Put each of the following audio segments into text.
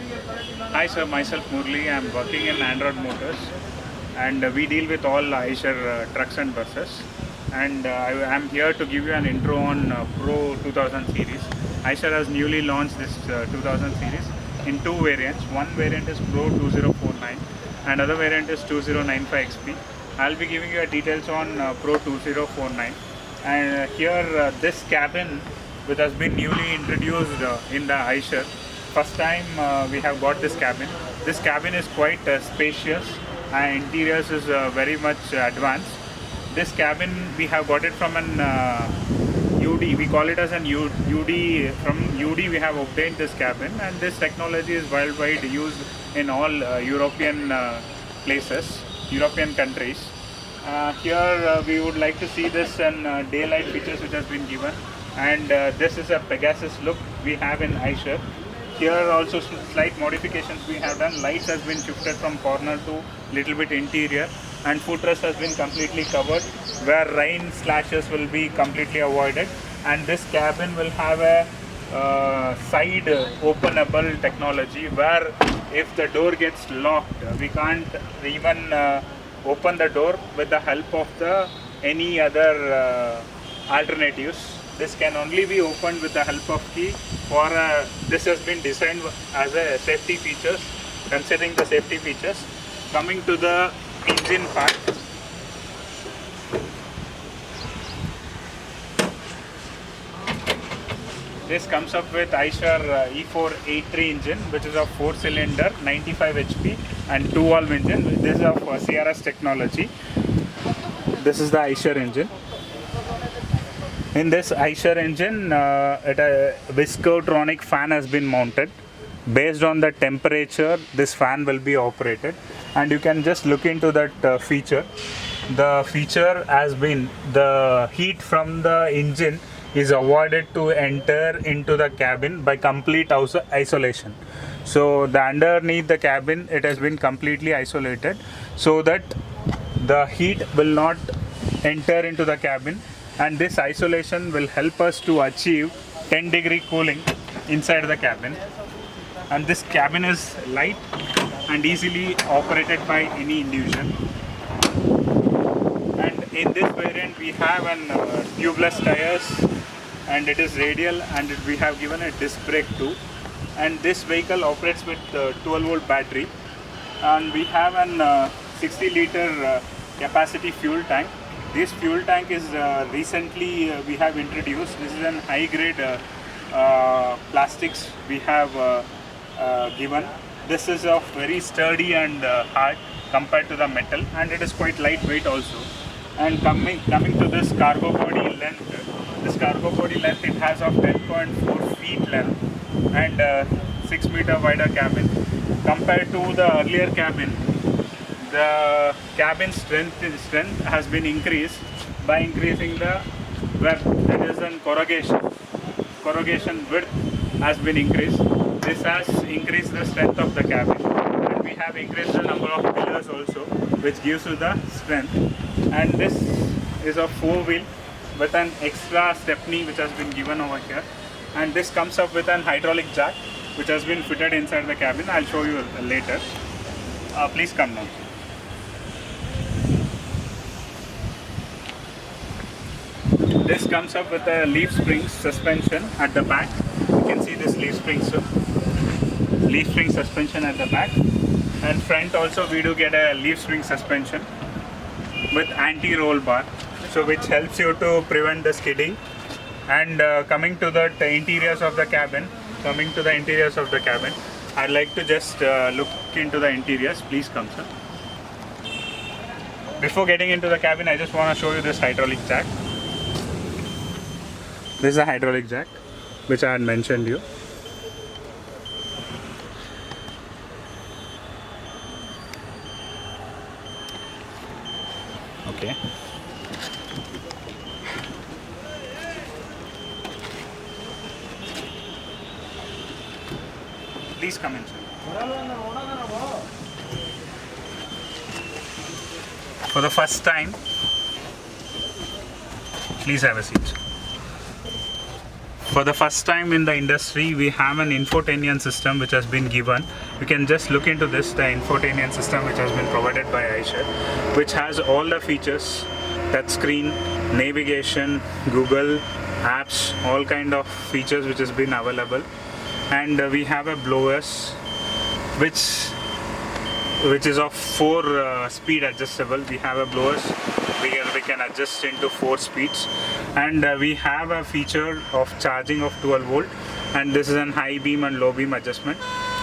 Hi sir, myself Murali. I am working in Android Motors and we deal with all Eicher trucks and buses. And I am here to give you an intro on Pro 2000 series. Eicher has newly launched this 2000 series in two variants. One variant is Pro 2049 and other variant is 2095 XP. I'll be giving you details on Pro 2049. And here this cabin which has been newly introduced in the Eicher. First time we have got this cabin. This cabin is quite spacious and interiors is very much advanced. This cabin we have got it from an UD, we call it as an UD. From UD we have obtained this cabin, and this technology is worldwide used in all European places, European countries. Here we would like to see this and daylight features which has been given, and this is a Pegasus look we have in Eicher. Here also slight modifications we have done. Lights has been shifted from corner to little bit interior, and footrest has been completely covered where rain slashes will be completely avoided. And this cabin will have a side openable technology where if the door gets locked, we can't even open the door with the help of the any other alternatives. This can only be opened with the help of key. For this has been designed as a safety features, considering the safety features. Coming to the engine part, this comes up with Eicher E483 engine, which is a 4-cylinder 95 HP and 2-valve engine. This is of CRS technology. This is the Eicher engine. In this Eicher engine, a viscotronic fan has been mounted. Based on the temperature, this fan will be operated, and you can just look into that feature. The feature has been the heat from the engine is avoided to enter into the cabin by complete isolation. So the underneath the cabin, it has been completely isolated so that the heat will not enter into the cabin. And this isolation will help us to achieve 10-degree cooling inside the cabin. And this cabin is light and easily operated by any individual. And in this variant we have an tubeless tires, and it is radial, and we have given a disc brake too. And this vehicle operates with 12-volt battery, and we have an 60-liter capacity fuel tank. This fuel tank is recently we have introduced. This is an high grade plastics we have given. This is of very sturdy and hard compared to the metal, and it is quite lightweight also. And coming to this cargo body length, it has of 10.4 feet length and 6 meter wider cabin. Compared to the earlier cabin, the cabin strength has been increased by increasing the web, that is an corrugation width has been increased. This has increased the strength of the cabin, and we have increased the number of pillars also, which gives you the strength. And this is a 4-wheel with an extra stepney which has been given over here, and this comes up with an hydraulic jack which has been fitted inside the cabin. I'll show you later. Please come down. This comes up with a leaf spring suspension at the back. You can see this leaf spring suspension at the back, and front also we do get a leaf spring suspension with anti-roll bar, so which helps you to prevent the skidding. And coming to the interiors of the cabin, I'd like to just look into the interiors. Please come, sir. Before getting into the cabin, I just want to show you this hydraulic jack. This is a hydraulic jack which I had mentioned you. Okay. Please come in, sir. For the first time, please have a seat. For the first time in the industry, we have an infotainment system which has been given. You can just look into this, the infotainment system which has been provided by Eicher, which has all the features, touchscreen, navigation, Google, apps, all kind of features which has been available. And we have a blowers which is of 4 speed adjustable. We have a blowers we can adjust into 4 speeds, and we have a feature of charging of 12 volt, and this is an high beam and low beam adjustment.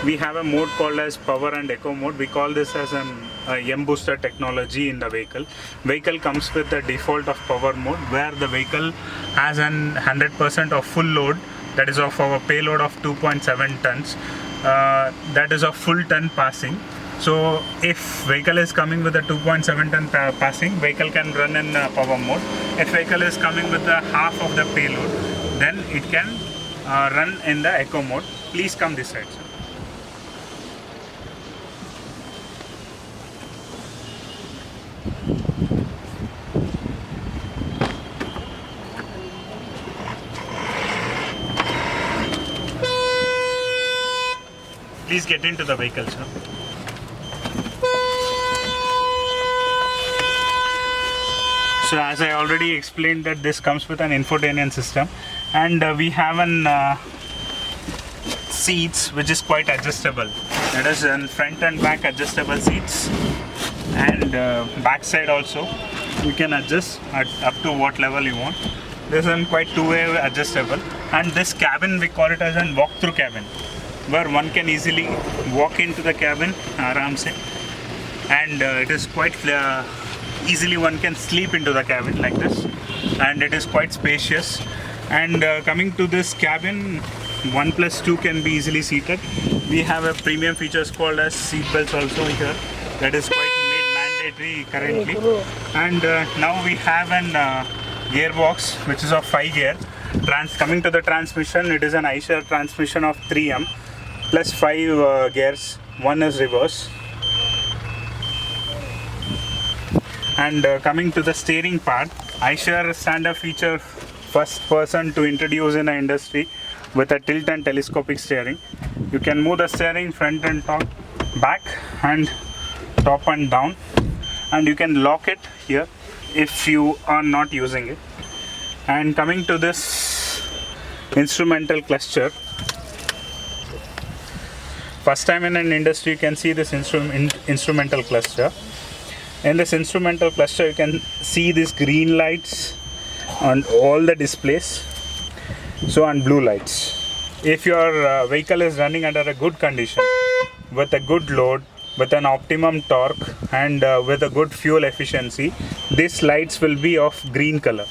We have a mode called as power and eco mode. We call this as an M booster technology in the vehicle. Vehicle comes with the default of power mode, where the vehicle has an 100% of full load, that is of our payload of 2.7 tons, that is of full ton passing. So if vehicle is coming with a 2.7 ton passing, vehicle can run in power mode. If vehicle is coming with the half of the payload, then it can run in the eco mode. Please come this side, sir. Please get into the vehicle, sir. So as I already explained, that this comes with an infotainment system, and we have an seats which is quite adjustable. That is in front and back adjustable seats, and back side also you can adjust up to what level you want. This is quite two-way adjustable, and this cabin we call it as a walk-through cabin, where one can easily walk into the cabin aram se, and it is quite easily one can sleep into the cabin like this, and it is quite spacious. And coming to this cabin, 1 plus 2 can be easily seated. We have a premium features called as seat belts also here, that is quite made mandatory currently. And now we have an gearbox which is of 5 gear. Coming to the transmission, it is an Eicher transmission of 3M plus 5 gears. One is reverse. And coming to the steering part, Eicher standard feature, first person to introduce in the industry with a tilt and telescopic steering. You can move the steering front and top, back and top and down, and you can lock it here if you are not using it. And coming to this instrumental cluster, first time in an industry you can see this instrumental cluster. In this instrumental cluster you can see these green lights on all the displays, and blue lights. If your vehicle is running under a good condition, with a good load, with an optimum torque, and with a good fuel efficiency, these lights will be of green color.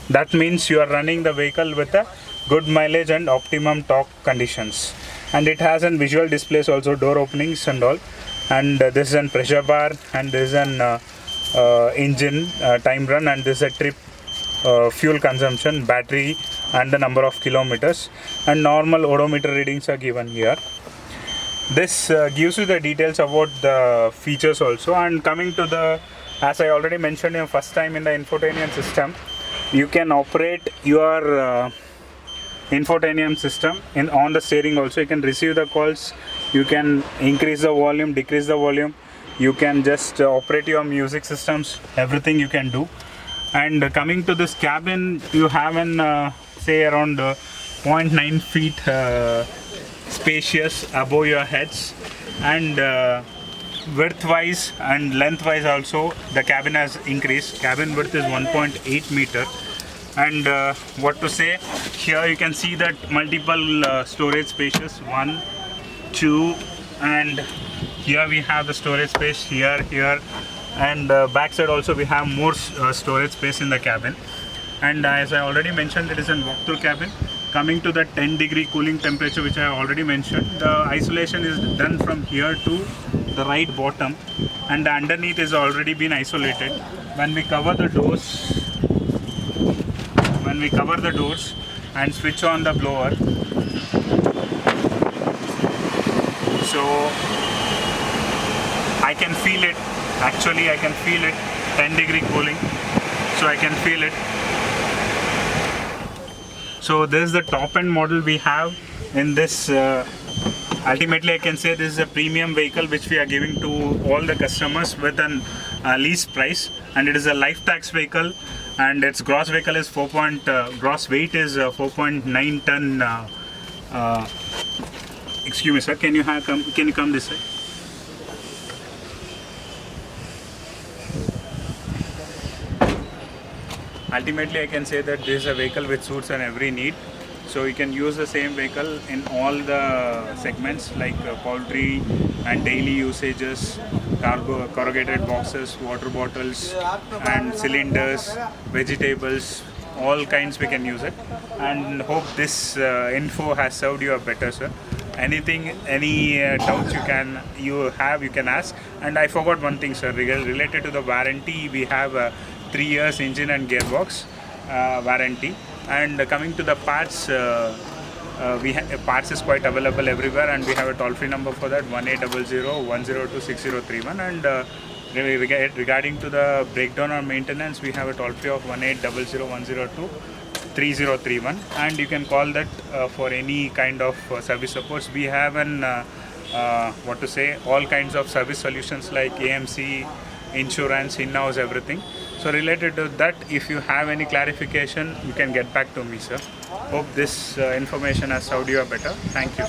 That means you are running the vehicle with a good mileage and optimum torque conditions. And it has an visual displays also, door openings and all. And this is an pressure bar, and this is an engine time run, and this is a trip, fuel consumption, battery, and the number of kilometers, and normal odometer readings are given here. This gives you the details about the features also. And coming to the, as I already mentioned, your first time in the infotainment system, you can operate your infotainment system on the steering also. You can receive the calls, you can increase the volume, decrease the volume, you can just operate your music systems, everything you can do. And coming to this cabin, you have an say around 0.9 feet spacious above your heads, and width wise and length wise also the cabin has increased. Cabin width is 1.8 meter. And what to say, here you can see that multiple storage spaces, 1, 2, and here we have the storage space here, and back side also we have more storage space in the cabin. And as I already mentioned, it is a walk-through cabin. Coming to the 10-degree cooling temperature, which I already mentioned, the isolation is done from here to the right bottom, and the underneath is already been isolated. When we cover the doors and switch on the blower, so I can feel it. Actually, I can feel it. 10-degree cooling, so I can feel it. So this is the top end model we have in this. Ultimately, I can say this is a premium vehicle which we are giving to all the customers with an lease price, and it is a life tax vehicle, and its gross vehicle is gross weight is 4.9 ton. Excuse me, sir. Can you come this way? Ultimately, I can say that this is a vehicle which suits on every need. So you can use the same vehicle in all the segments like poultry and daily usages, corrugated boxes, water bottles and cylinders, vegetables, all kinds we can use it. And hope this info has served you a better, sir. Anything, any doubts you can ask. And I forgot one thing, sir, related to the warranty. We have a 3 years engine and gearbox warranty. And coming to the parts, parts is quite available everywhere, and we have a toll-free number for that, 1800-102-6031. And regarding to the breakdown or maintenance, we have a toll-free of 1800-102-3031, and you can call that for any kind of service supports. We have an all kinds of service solutions like AMC, insurance, in-house, everything. So related to that, if you have any clarification, you can get back to me, sir. Hope this information has served you better. Thank you.